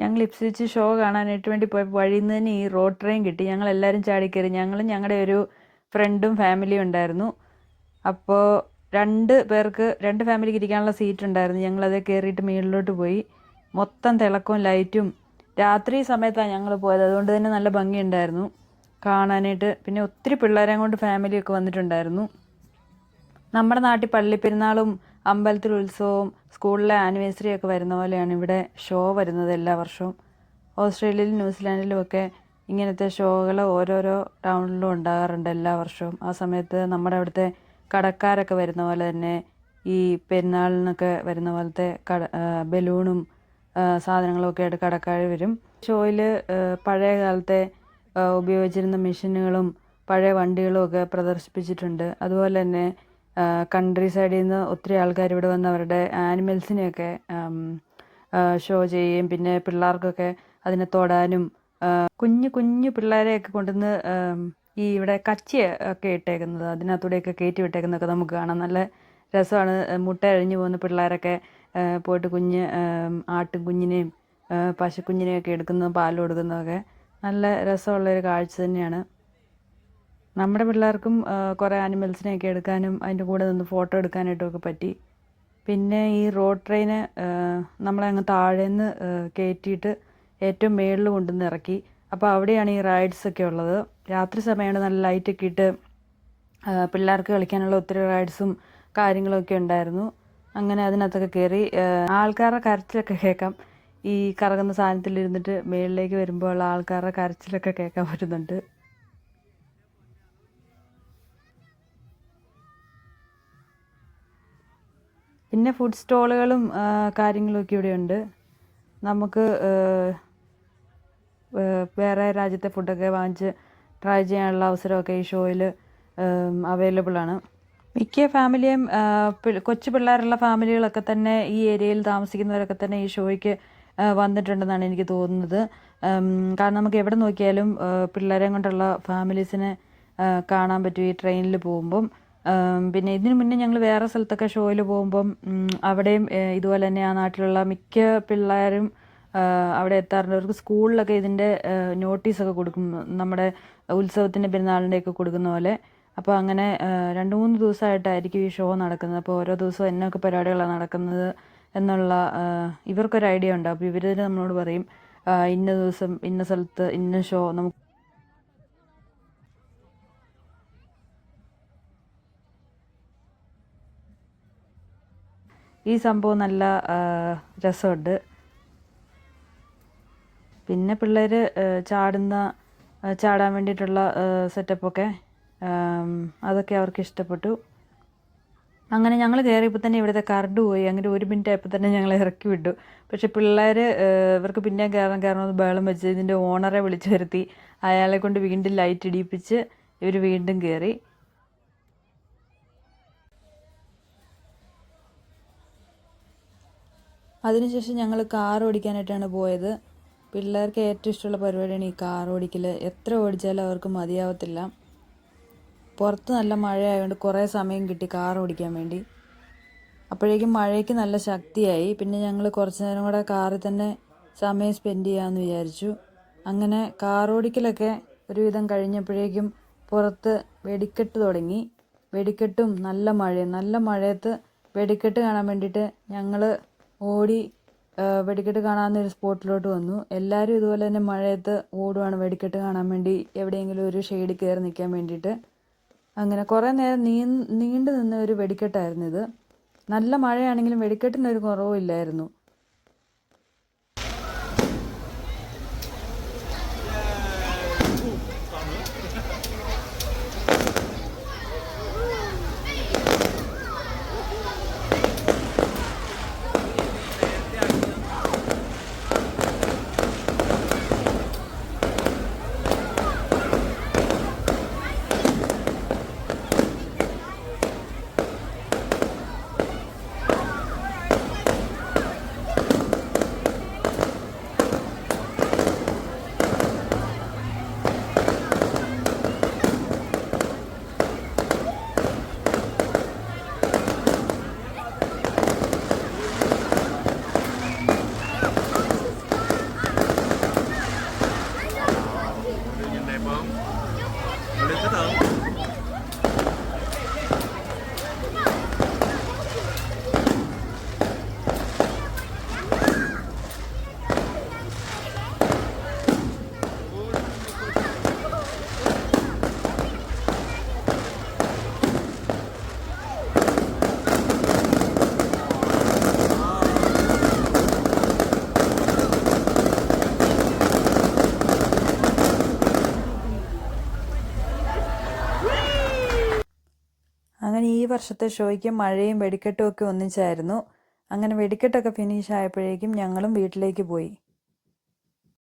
ഞങ്ങൾ Ipswich show കാണാനായിട്ട് വേണ്ടി പോയപ്പോൾ വഴിയിൽ നിന്ന് തന്നെ ഈ റോഡ് ട്രെയിൻ കിട്ടി. ഞങ്ങളെല്ലാവരും ചാടിക്കയറി. ഞങ്ങളും ഞങ്ങളുടെ ഒരു ഫ്രണ്ടും ഫാമിലിയും ഉണ്ടായിരുന്നു. അപ്പോൾ 2 പേർക്ക് 2 ഫാമിലിക്ക് ഇരിക്കാനുള്ള സീറ്റ് ഉണ്ടായിരുന്നു. ഞങ്ങളത് കയറിയിട്ട് മുകളിലോട്ട് പോയി. മൊത്തം തിളക്കവും ലൈറ്റും. രാത്രി സമയത്താണ് ഞങ്ങൾ പോയത്. അതുകൊണ്ട് തന്നെ നല്ല ഭംഗിയുണ്ടായിരുന്നു കാണാനായിട്ട്. പിന്നെ ഒത്തിരി പിള്ളേരെയും കൊണ്ട് ഫാമിലിയൊക്കെ വന്നിട്ടുണ്ടായിരുന്നു. നമ്മുടെ നാട്ടിൽ പള്ളിപ്പെരുന്നാളും അമ്പലത്തിൽ ഉത്സവവും സ്കൂളിലെ ആനിവേഴ്സറി ഒക്കെ വരുന്ന പോലെയാണ് ഇവിടെ ഷോ വരുന്നത് എല്ലാ വർഷവും. ഓസ്ട്രേലിയയിലും ന്യൂസിലാൻഡിലും ഒക്കെ ഇങ്ങനത്തെ ഷോകൾ ഓരോരോ ടൗണിലും ഉണ്ടാകാറുണ്ട് എല്ലാ വർഷവും. ആ സമയത്ത് നമ്മുടെ അവിടുത്തെ കടക്കാരൊക്കെ വരുന്ന പോലെ തന്നെ ഈ പെരുന്നാളിനൊക്കെ വരുന്ന പോലത്തെ ബലൂണും സാധനങ്ങളും ഒക്കെ ആയിട്ട് കടക്കാർ വരും. ഷോയിൽ പഴയ കാലത്തെ ഉപയോഗിച്ചിരുന്ന മെഷീനുകളും പഴയ വണ്ടികളും ഒക്കെ പ്രദർശിപ്പിച്ചിട്ടുണ്ട്. അതുപോലെ തന്നെ കൺട്രി സൈഡിൽ നിന്ന് ഒത്തിരി ആൾക്കാർ ഇവിടെ വന്ന് അവരുടെ ആനിമൽസിനെയൊക്കെ ഷോ ചെയ്യുകയും പിന്നെ പിള്ളേർക്കൊക്കെ അതിനെ തൊടാനും കുഞ്ഞു കുഞ്ഞു പിള്ളേരെയൊക്കെ കൊണ്ടുവന്ന് ഈ ഇവിടെ കച്ചി ഒക്കെ ഇട്ടേക്കുന്നത് അതിനകത്തൂടെയൊക്കെ കയറ്റി വിട്ടേക്കുന്നതൊക്കെ നമുക്ക് കാണാം. നല്ല രസമാണ്. മുട്ട അഴിഞ്ഞു പോകുന്ന പിള്ളേരൊക്കെ പോയിട്ട് ആട്ടും കുഞ്ഞിനെയും പശുക്കുഞ്ഞിനെയൊക്കെ എടുക്കുന്നതും പാൽ കൊടുക്കുന്നതൊക്കെ നല്ല രസമുള്ളൊരു കാഴ്ച തന്നെയാണ്. നമ്മുടെ പിള്ളേർക്കും കുറേ ആനിമൽസിനെയൊക്കെ എടുക്കാനും അതിൻ്റെ കൂടെ നിന്ന് ഫോട്ടോ എടുക്കാനായിട്ടൊക്കെ പറ്റി. പിന്നെ ഈ റോഡ് ട്രെയിന് നമ്മളെ അങ്ങ് താഴേന്ന് കയറ്റിയിട്ട് ഏറ്റവും മേളിൽ കൊണ്ടുവന്ന് ഇറക്കി. അപ്പോൾ അവിടെയാണ് ഈ റൈഡ്സൊക്കെ ഉള്ളത്. രാത്രി സമയമാണ് നല്ല ലൈറ്റൊക്കെ ഇട്ട് പിള്ളേർക്ക് കളിക്കാനുള്ള ഒത്തിരി റൈഡ്സും കാര്യങ്ങളൊക്കെ ഉണ്ടായിരുന്നു. അങ്ങനെ അതിനകത്തൊക്കെ കയറി ആൾക്കാരുടെ കരച്ചിലൊക്കെ കേൾക്കാം. ഈ കറങ്ങുന്ന സാധനത്തിലിരുന്നിട്ട് മേളിലേക്ക് വരുമ്പോൾ ഉള്ള ആൾക്കാരുടെ കരച്ചിലൊക്കെ കേൾക്കാൻ പറ്റുന്നുണ്ട്. പിന്നെ ഫുഡ് സ്റ്റോളുകളും കാര്യങ്ങളൊക്കെ ഇവിടെയുണ്ട്. നമുക്ക് വേറെ രാജ്യത്തെ ഫുഡൊക്കെ വാങ്ങിച്ച് ട്രൈ ചെയ്യാനുള്ള അവസരമൊക്കെ ഈ ഷോയിൽ അവൈലബിൾ ആണ്. മിക്ക ഫാമിലിയും കൊച്ചു പിള്ളേരുള്ള ഫാമിലികളൊക്കെ തന്നെ ഈ ഏരിയയിൽ താമസിക്കുന്നവരൊക്കെ തന്നെ ഈ ഷോയ്ക്ക് വന്നിട്ടുണ്ടെന്നാണ് എനിക്ക് തോന്നുന്നത്. കാരണം നമുക്ക് എവിടെ നോക്കിയാലും പിള്ളേരെ കൊണ്ടുള്ള ഫാമിലീസിനെ കാണാൻ പറ്റും ഈ ട്രെയിനിൽ പോകുമ്പം. പിന്നെ ഇതിനു മുന്നേ ഞങ്ങൾ വേറെ സ്ഥലത്തൊക്കെ ഷോയിൽ പോകുമ്പം അവിടെയും ഇതുപോലെ തന്നെ ആ നാട്ടിലുള്ള മിക്ക പിള്ളേരും അവിടെ എത്താറുണ്ട്. അവർക്ക് സ്കൂളിലൊക്കെ ഇതിൻ്റെ നോട്ടീസൊക്കെ കൊടുക്കും, നമ്മുടെ ഉത്സവത്തിൻ്റെ പെരുന്നാളിൻ്റെയൊക്കെ കൊടുക്കുന്ന പോലെ. അപ്പോൾ അങ്ങനെ 2-3 ദിവസമായിട്ടായിരിക്കും ഈ ഷോ നടക്കുന്നത്. അപ്പോൾ ഓരോ ദിവസവും എന്നൊക്കെ പരിപാടികളാണ് നടക്കുന്നത് എന്നുള്ള ഇവർക്കൊരു ഐഡിയ ഉണ്ട്. അപ്പോൾ ഇവർ നമ്മളോട് പറയും ഇന്ന ദിവസം ഇന്ന സ്ഥലത്ത് ഇന്ന ഷോ. നമുക്ക് ഈ സംഭവം നല്ല രസമുണ്ട്. പിന്നെ പിള്ളേർ ചാടാൻ വേണ്ടിയിട്ടുള്ള സെറ്റപ്പൊക്കെ അതൊക്കെ അവർക്ക് ഇഷ്ടപ്പെട്ടു. അങ്ങനെ ഞങ്ങൾ കയറിയപ്പോൾ തന്നെ ഇവിടുത്തെ കറണ്ട് പോയി. അങ്ങനെ 1 മിനിറ്റ് ആയപ്പോൾ തന്നെ ഞങ്ങൾ ഇറക്കി വിട്ടു. പക്ഷെ പിള്ളേർ ഇവർക്ക് പിന്നെയും കയറണമെന്ന് ബഹളം വെച്ച് ഇതിൻ്റെ ഓണറെ വിളിച്ചു വരുത്തി. അയാളെ കൊണ്ട് വീണ്ടും ലൈറ്റ് ഇടിപ്പിച്ച് ഇവർ വീണ്ടും കയറി. അതിനുശേഷം ഞങ്ങൾ കാർ ഓടിക്കാനായിട്ടാണ് പോയത്. പിള്ളേർക്ക് ഏറ്റവും ഇഷ്ടമുള്ള പരിപാടിയാണ് ഈ കാർ ഓടിക്കൽ. എത്ര ഓടിച്ചാലും അവർക്ക് മതിയാവത്തില്ല. പുറത്ത് നല്ല മഴയായതുകൊണ്ട് കുറേ സമയം കിട്ടി കാർ ഓടിക്കാൻ വേണ്ടി. അപ്പോഴേക്കും മഴയ്ക്ക് നല്ല ശക്തിയായി. പിന്നെ ഞങ്ങൾ കുറച്ച് നേരം കൂടെ കാറിൽ തന്നെ സമയം സ്പെൻഡ് ചെയ്യാമെന്ന് വിചാരിച്ചു. അങ്ങനെ കാർ ഓടിക്കലൊക്കെ ഒരുവിധം കഴിഞ്ഞപ്പോഴേക്കും പുറത്ത് വെടിക്കെട്ട് തുടങ്ങി. വെടിക്കെട്ടും നല്ല മഴയും. നല്ല മഴയത്ത് വെടിക്കെട്ട് കാണാൻ വേണ്ടിയിട്ട് ഞങ്ങൾ ഓടി വെടിക്കെട്ട് കാണാവുന്നൊരു സ്പോട്ടിലോട്ട് വന്നു. എല്ലാവരും ഇതുപോലെ തന്നെ മഴയത്ത് ഓടുവാണ് വെടിക്കെട്ട് കാണാൻ വേണ്ടി, എവിടെയെങ്കിലും ഒരു ഷെയ്ഡിൽ കയറി നിൽക്കാൻ വേണ്ടിയിട്ട്. അങ്ങനെ കുറേ നേരം നീണ്ടു നിന്ന ഒരു വെടിക്കെട്ടായിരുന്നു ഇത്. നല്ല മഴയാണെങ്കിലും വെടിക്കെട്ടിനൊരു കുറവുമില്ലായിരുന്നു. അങ്ങനെ ഈ വർഷത്തെ ഷോയ്ക്ക് മഴയും വെടിക്കെട്ടും ഒക്കെ ഒന്നിച്ചായിരുന്നു. അങ്ങനെ വെടിക്കെട്ടൊക്കെ ഫിനിഷ് ആയപ്പോഴേക്കും ഞങ്ങളും വീട്ടിലേക്ക് പോയി.